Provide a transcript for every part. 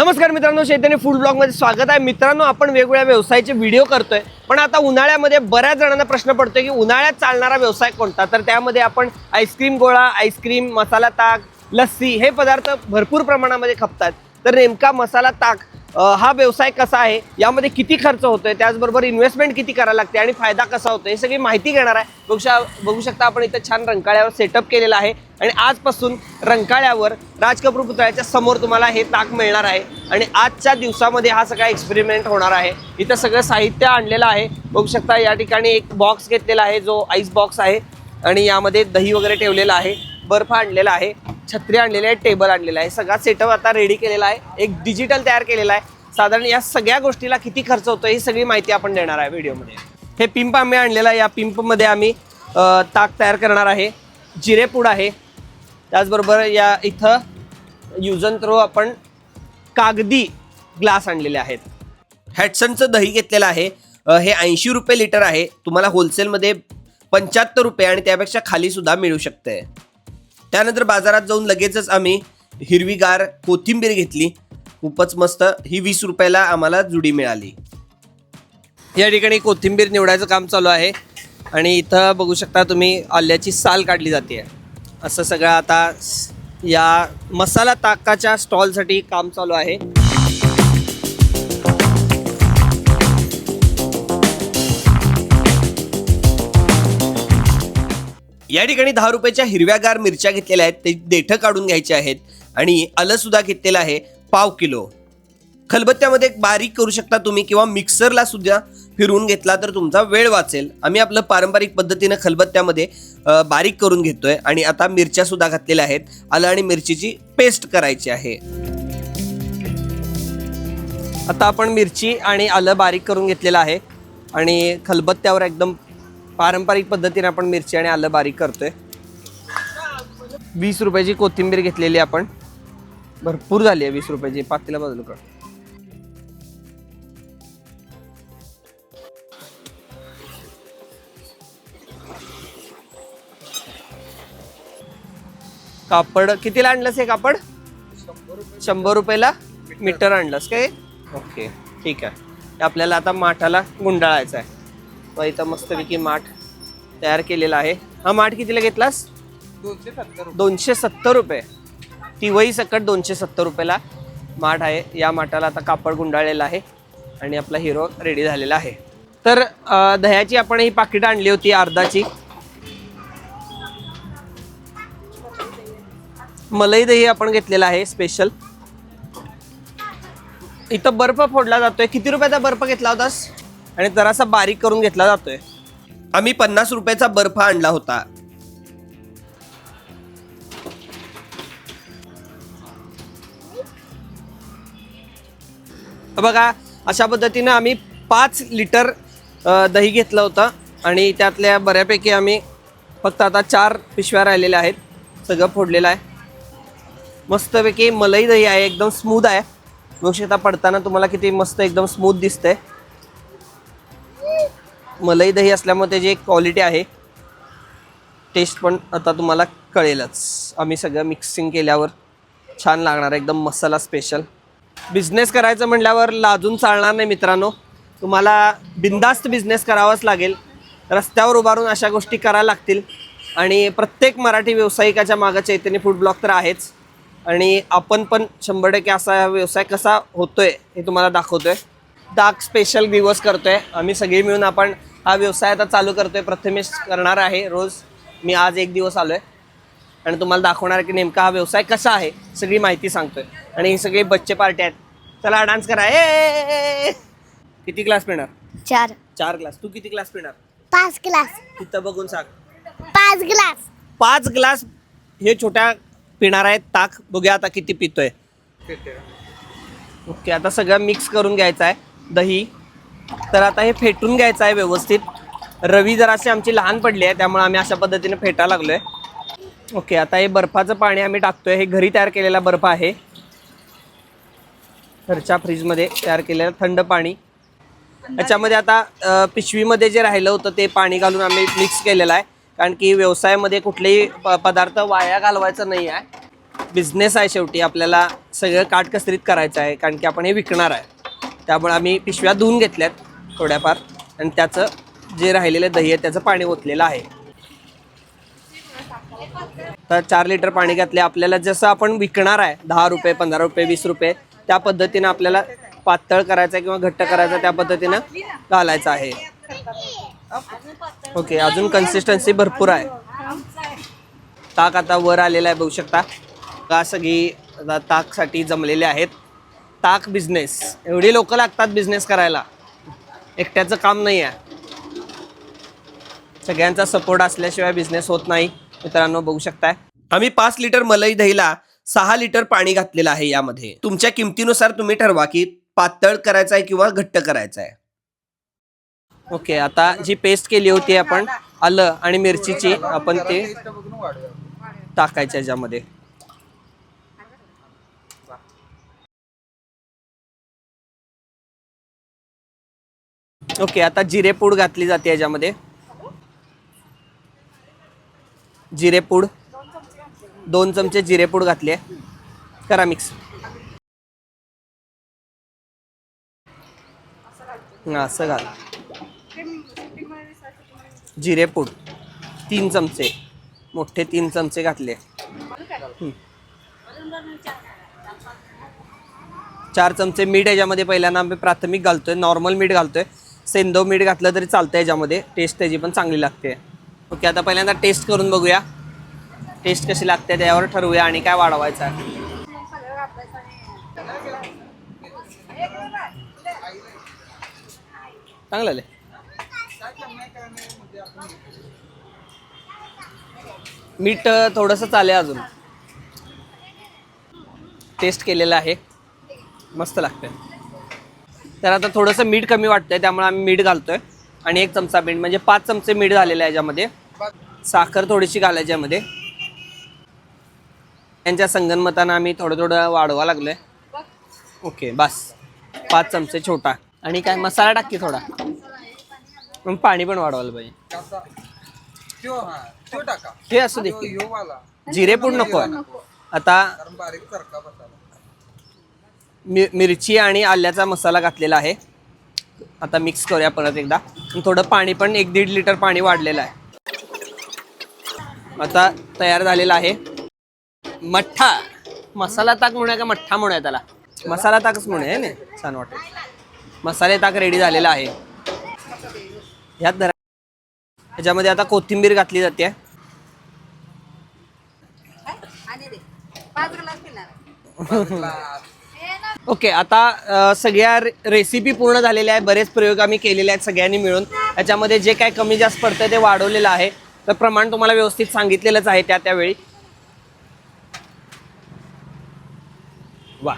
नमस्कार मित्रांनो, चैतन्य food blog मध्ये स्वागत आहे। मित्रांनो, आपण वेगवेगळ्या व्यवसायाचे व्हिडिओ करतोय, पण आता उन्हाळ्यामध्ये बऱ्याच जणांना प्रश्न पडतोय की उन्हाळ्यात चालणारा व्यवसाय कोणता। तर त्यामध्ये आपण आईस्क्रीम गोळा, आईस्क्रीम, मसाला ताक, लस्सी हे पदार्थ भरपूर प्रमाणामध्ये खपतात। तर नेमका मसाला ताक हा व्यवसाय कसा आहे, यामध्ये किती खर्च होतोय, त्याचबरोबर इन्व्हेस्टमेंट किती करायला लागते आणि फायदा कसा होतो, हे सगळी माहिती घेणार आहे। बघू शकता आपण इथे छान रंकाळ्यावर सेटअप केलेला आहे आणि आजपासून रंकाळ्यावर राज कपूर पुतळ्याच्या समोर तुम्हाला हे ताक मिळणार आहे आणि आजच्या दिवसामध्ये हा सगळा एक्सपेरिमेंट होणार आहे। इथं सगळं साहित्य आणलेलं आहे। बघू शकता या ठिकाणी एक बॉक्स घेतलेला आहे जो आईस बॉक्स आहे आणि यामध्ये दही वगैरे ठेवलेला आहे, बर्फ आणलेला आहे, छत्री आणलेली आहे, टेबल आणलेला आहे। सगळा सेटअप आता रेडी केलेला आहे, एक डिजिटल तयार केलेला आहे। साधारण या सगळ्या गोष्टीला किती खर्च होतो ही सगळी माहिती आपण देणार आहे व्हिडिओमध्ये। हे पिंप आम्ही आणलेला आहे, या पिंपमध्ये आम्ही ताक तयार करणार आहे। जिरेपूड आहे, त्याचबरोबर या इथं यूज अँड थ्रो आपण कागदी ग्लास आणलेले आहेत। हॅटसनचं दही घेतलेलं आहे, हे 80 रुपये लिटर आहे। तुम्हाला होलसेलमध्ये 75 रुपये आणि त्यापेक्षा खाली सुद्धा मिळू शकते। त्यानंतर बाजारात जाऊन लगेचच आम्ही हिरवीगार कोथिंबीर घेतली, खूपच मस्त। ही 20 रुपयाला आम्हाला जुडी मिळाली। या ठिकाणी कोथिंबीर निवडायचं काम चालू आहे आणि इथं बघू शकता तुम्ही आल्याची साल काढली जाते। असं सगळं आता या मसाला ताकाच्या स्टॉलसाठी काम चालू आहे। या ठिकाणी 10 रुपयाच्या हिरव्यागार मिरच्या घेतलेल्या आहेत, ते देठं काढून घ्यायचे आहेत आणि आलं सुद्धा घेतलेलं आहे पाव किलो। खलबत्त्यामध्ये बारीक करू शकता तुम्ही किंवा मिक्सरला सुद्धा फिरवून घेतला तर तुमचा वेळ वाचेल। आम्ही आपलं पारंपरिक पद्धतीने खलबत्त्यामध्ये बारीक करून घेतोय आणि आता मिरच्या सुद्धा घातलेल्या आहेत। आलं आणि मिरचीची पेस्ट करायची आहे। आता आपण मिरची आणि आलं बारीक करून घेतलेलं आहे आणि खलबत्त्यावर एकदम पारंपरिक पद्धतीने आपण मिरची आणि आलं बारीक करतोय। 20 रुपयाची कोथिंबीर घेतलेली आपण, भरपूर झाली आहे 20 रुपयाची। पातेला बाजूला कर। कापड कितीला आणलंस हे कापड? 100 रुपयाला मीटर आणलंस काय? ओके, ठीक आहे। आपल्याला आता माठाला गुंडाळायचं आहे। मग इथं मस्तपैकी माठ तयार केलेला आहे। हा माठ कितीला घेतलास? 270 रुपये। ती वही सकट 270 रुपयाला माठ आहे। या माठाला आता कापड गुंडाळलेला आहे आणि आपला हिरो रेडी झालेला आहे। तर दह्याची आपण ही पाकिट आणली होती अर्धाची। मलाई दही आपण घेतलेला आहे स्पेशल। इथं बर्फ फोडला जातोय। किती रुपयाचा बर्फ घेतला होतास? आणि जरासा बारीक करून घेतला जातोय। आम्ही 50 रुपयाचा बर्फ आणला होता। बघा, अशा पद्धतीने आम्ही 5 लिटर दही घेतलं होतं आणि त्यातल्या बऱ्यापैकी आम्ही फक्त आता 4 पिशव्या राहिलेल्या आहेत। सगळं फोडलेलं आहे। मस्तपैकी मलाई दही आहे, एकदम स्मूथ आहे। बघू शकता पडताना तुम्हाला किती मस्त एकदम स्मूथ दिसतंय। मलाई दही असल्यामुळे त्याची एक क्वालिटी आहे, टेस्ट पण आता तुम्हाला कळेलच। आम्ही सगळं मिक्सिंग केल्यावर छान लागणार, एकदम मसाला स्पेशल। बिझनेस करायचं म्हटल्यावर लाजून चालणार नाही मित्रांनो, तुम्हाला बिंदास्त बिझनेस करावाच लागेल। रस्त्यावर उभारून अशा गोष्टी करायला लागतील आणि प्रत्येक मराठी व्यावसायिकाच्या मागं चैतन्य फूड ब्लॉग तर आहेच आणि आपण पण 100% असा व्यवसाय कसा होतोय हे तुम्हाला दाखवतोय। ताक स्पेशल दिवस करतोय आम्ही सगळे मिळून। आपण हा व्यवसाय आता चालू करतोय, प्रथमेश करणार आहे रोज। मी आज एक दिवस आलोय आणि तुम्हाला दाखवणार की नेमका हा व्यवसाय कसा आहे, सगळी माहिती सांगतोय। आणि ही सगळी बच्चे पार्टी आहेत। चला डान्स करा। किती ग्लास पिणार? 4 ग्लास। तू किती ग्लास पिणार? 5 ग्लास। तिथं बघून सांग। 5 ग्लास। 5 ग्लास हे छोट्या पिणार आहेत ताक। बघूया आता किती पितोय। ओके, आता सगळं मिक्स करून घ्यायचं आहे दही। तर आता हे फेटून घ्यायचं आहे व्यवस्थित। रवी जराशी आमची लहान पडली आहे, त्यामुळे आम्ही अशा पद्धतीने फेटा लागलोय। ओके, आता हे बर्फाचं पाणी आम्ही टाकतोय। हे घरी तयार केलेला बर्फ आहे, घरच्या फ्रीजमध्ये तयार केलेलं थंड पाणी। याच्यामध्ये आता पिशवीमध्ये जे राहिलं होतं ते पाणी घालून आम्ही मिक्स केलेलं आहे, कारण की व्यवसायामध्ये कुठलेही पदार्थ वाया घालवायचं नाही आहे। बिझनेस आहे, शेवटी आपल्याला सगळं काटकसरीत करायचं आहे, कारण की आपण हे विकणार आहे. त्यामुळे आम्ही पिशव्या धुवून घेतल्यात थोड्याफार आणि त्याचं जे राहिलेलं दही आहे त्याचं पाणी ओतलेलं आहे. तर 4 लिटर पाणी घातले. आपल्याला जसं आपण विकणार आहे 10 रुपये 15 रुपये 20 रुपये त्या पद्धतीनं आपल्याला पातळ करायचं किंवा घट्ट करायचं त्या पद्धतीनं घालायचं आहे. ओके, अजून कन्सिस्टन्सी भरपूर आहे. ताक आता वर आलेला आहे बघू शकता. का सगळी ताकसाठी जमलेले आहेत. ताक बिझनेस, एवढी लोक लागतात बिझनेस करायला, एकट्याचं काम नाही आहे. सगळ्यांचा सपोर्ट असल्याशिवाय बिझनेस होत नाही. मित्रांनो बघू शकताय आम्ही 5 लिटर मलाई दहीला 6 लिटर पाणी घातलेलं आहे. यामध्ये तुमच्या किमतीनुसार तुम्ही ठरवा की पातळ करायचं आहे किंवा घट्ट करायचं आहे. ओके, आता जी पेस्ट केली होती आपण आलं आणि मिरचीची, आपण ते टाकायचं याच्यामध्ये. ओके, आता जिरेपूड घातली जाते याच्यामध्ये. जिरेपूड 2 चमचे जिरेपूड घातले. करा मिक्स. असं घाल. जिरेपूड 3 चमचे, मोठे 3 चमचे घातले. 4 चमचे मीठ याच्यामध्ये पहिल्यांदा आम्ही प्राथमिक घालतोय, नॉर्मल मीठ घालतोय. सेंदव मीठ घातलं तरी चालतं याच्यामध्ये, टेस्ट त्याची पण चांगली लागते. ओके, आता पहिल्यांदा टेस्ट करून बघूया टेस्ट कशी लागते, त्यावर ठरवूया आणि काय वाढवायचं आहे. चांगलं आले. मीठ थोडंसं चालेल अजून. टेस्ट केलेलं आहे, मस्त लागतंय. तर आता थोडंसं मीठ कमी वाटतंय त्यामुळे आम्ही मीठ घालतोय आणि 1 चमचा मीठ, म्हणजे 5 चमचे मीठ झालेलं आहे याच्यामध्ये. साखर थोडीशी घालायची यामध्ये. यांच्या संगनमतानं आम्ही थोडं थोडं वाढवा लागलोय. ओके, बस 5 चमचे छोटा. आणि काय मसाला टाक की थोडा, मग पाणी पण वाढवायला पाहिजे. हे असू दे, जिरेपूड नको. आता मिरची आणि आल्याचा मसाला घातलेला आहे. आता मिक्स करूया परत एकदा. थोडं पाणी पण 1-1.5 लिटर पाणी वाढलेलं आहे. आता तयार झालेला आहे मठ्ठा. मसाला ताक म्हणूया का मठ्ठा म्हणूया त्याला? मसाला ताकच म्हणूया ना, छान वाटेल. मसाले ताक रेडी झालेला आहे. ह्यात धरा. ह्याच्यामध्ये आता कोथिंबीर घातली जाते. ओके, आता सगळ्या रेसिपी पूर्ण झालेल्या आहेत. बरेच प्रयोग आम्ही केलेले आहेत सगळ्यांनी मिळून. याच्यामध्ये जे काय कमी जास्त पडतं ते वाढवलेलं आहे. तर प्रमाण तुम्हाला व्यवस्थित सांगितलेलंच आहे त्यावेळी. वा,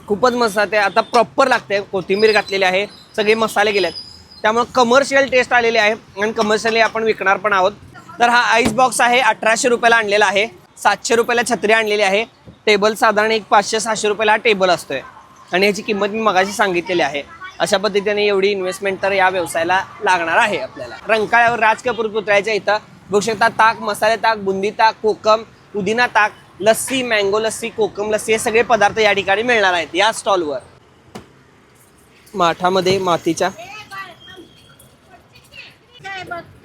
खूपच मस्त आहे. आता प्रॉपर लागते. कोथिंबीर घातलेली आहे, सगळे मसाले गेलेत, त्यामुळे कमर्शियल टेस्ट आलेली आहे आणि कमर्शियली आपण विकणार पण आहोत. तर हा आईस बॉक्स आहे, 1800 रुपयाला आणलेला आहे. 700 रुपयाला छत्री आणलेली आहे. टेबल साधारण एक 500-600 रुपयाला हा टेबल असतोय आणि ह्याची किंमत मी मगाशी सांगितलेली आहे. अशा पद्धतीने एवढी इन्व्हेस्टमेंट तर या व्यवसायाला लागणार आहे आपल्याला. रंकाळ्यावर राज कपूर पुतळ्याच्या इथं बघू शकता ताक, मसाले ताक, बुंदी ताक, कोकम, पुदिना ताक, लस्सी, मँगो लस्सी, कोकम लस्सी हे सगळे पदार्थ या ठिकाणी मिळणार आहेत या स्टॉलवर. माठामध्ये मातीच्या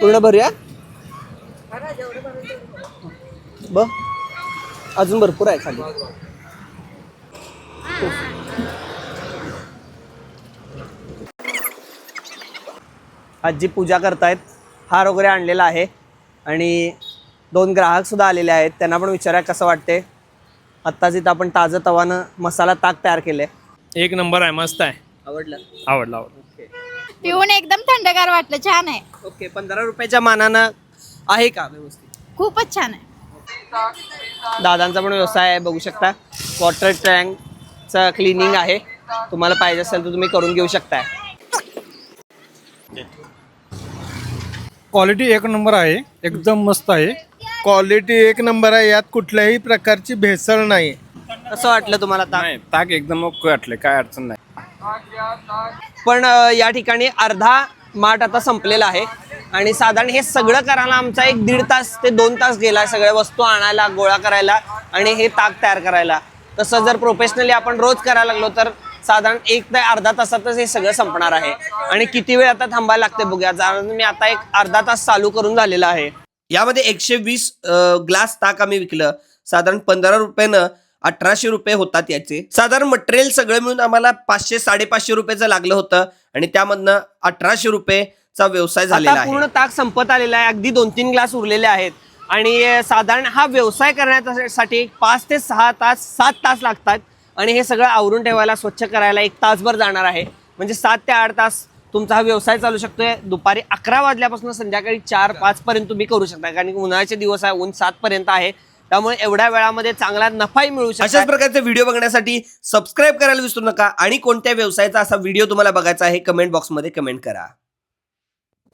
पूर्ण भरूया. ब अजून भरपूर आहे खाली. आजी पूजा करतायत. हार वगैरे आणलेला आहे आणि 2 ग्राहक सुद्धा आलेले आहेत. त्यांना पण विचारा कसं वाटते. आत्ताच इथं आपण ताजं तवानं मसाला ताक तयार केलंय. 1 नंबर आहे, मस्त आहे. आवडलं? आवडला. ओके पिऊन एकदम थंडगार वाटलं, छान आहे. ओके, 15 रुपयाच्या मानानं आहे का व्यवस्थित? खूपच छान आहे. दादांचा पण व्यवसाय आहे बघू शकता. वॉटर टँकचा क्लिनिंग आहे. तुम्हाला पाहिजे असेल तर तुम्ही करून घेऊ शकता. क्वालिटी 1 नंबर आहे, एकदम मस्त आहे. क्वालिटी 1 नंबर आहे. यात कुठल्याही प्रकारची भेसळ नाही. कसं वाटलं तुम्हाला ताक? नाही, ताक एकदम ओके वाटले, काय अडचण नाही. पण या ठिकाणी अर्धा माठ आता संपलेला आहे. आणि साधारण हे सगळं करायला आमचा 1-1.5 तास ते 2 तास गेला, सगळ्या वस्तू आणायला, गोळा करायला आणि हे ताक तयार करायला. तसं जर प्रोफेशनली आपण रोज करायला लागलो तर साधारण 1 ते अर्धा तासातच हे सगळं संपणार आहे. आणि किती वेळ आता थांबायला लागते बघूया. कारण मी आता 1-अर्धा तास चालू करून झालेला आहे. यामध्ये 120 ग्लास ताक आम्ही विकलं. साधारण 15 रुपयानं 1800 रुपये होतात याचे. साधारण मटेरियल सगळं मिळून आम्हाला 500-550 रुपयाचं लागलं होतं आणि त्यामधनं 1800 रुपयेचा व्यवसाय झालेला आहे. पूर्ण ताक संपत आलेला आहे. अगदी 2-3 ग्लास उरलेले आहेत आणि साधारण हा व्यवसाय करण्यासाठी 5 ते 6 तास 7 तास लागतात आणि हे सगळं आवरून ठेवायला, स्वच्छ करायला 1 तासभर जाणार आहे. म्हणजे 7 ते 8 तास तुमचा हा व्यवसाय चालू शकतोय. दुपारी 11 वाजल्यापासून संध्याकाळी 4-5 पर्यंत तुम्ही करू शकता. कारण उन्हाळ्याचे दिवस आहे, ऊन 7 पर्यंत आहे, त्यामुळे एवढ्या वेळामध्ये चांगला नफाही मिळू शकतो. अशाच प्रकारचे व्हिडिओ बघण्यासाठी सबस्क्राईब करायला विसरू नका आणि कोणत्या व्यवसायाचा असा व्हिडिओ तुम्हाला बघायचा आहे कमेंट बॉक्समध्ये कमेंट करा.